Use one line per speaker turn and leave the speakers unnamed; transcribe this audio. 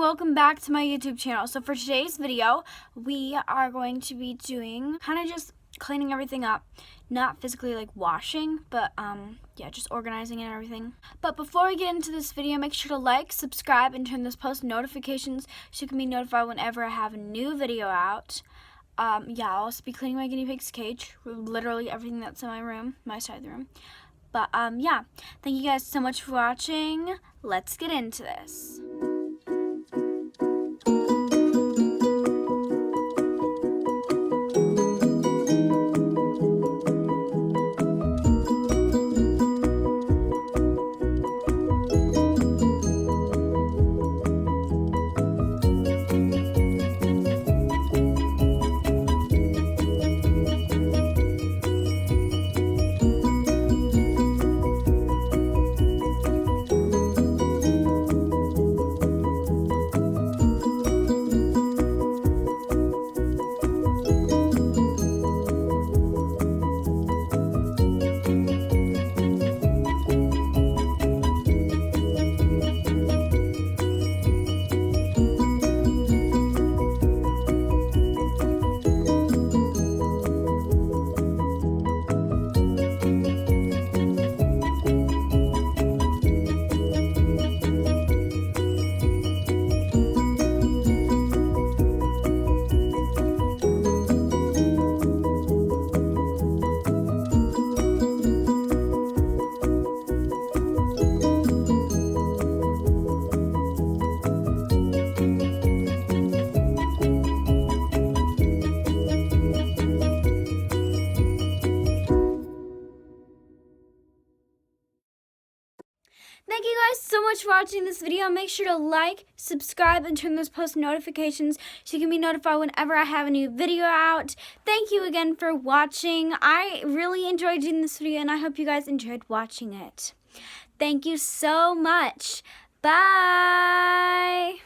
welcome back to my YouTube channel. So for today's video, we are going to be doing kind of just cleaning everything up. Not physically like washing, but yeah, just organizing and everything. But before we get into this video, make sure to like, subscribe, and turn those post notifications so you can be notified whenever I have a new video out. Yeah, I'll also be cleaning my guinea pig's cage, literally everything that's in my room, my side of the room. But yeah, thank you guys so much for watching. Let's get into this. Thank you guys so much for watching this video. Make sure to like, subscribe, and turn those post notifications so you can be notified whenever I have a new video out. Thank you again for watching. I really enjoyed doing this video, and I hope you guys enjoyed watching it. Thank you so much. Bye!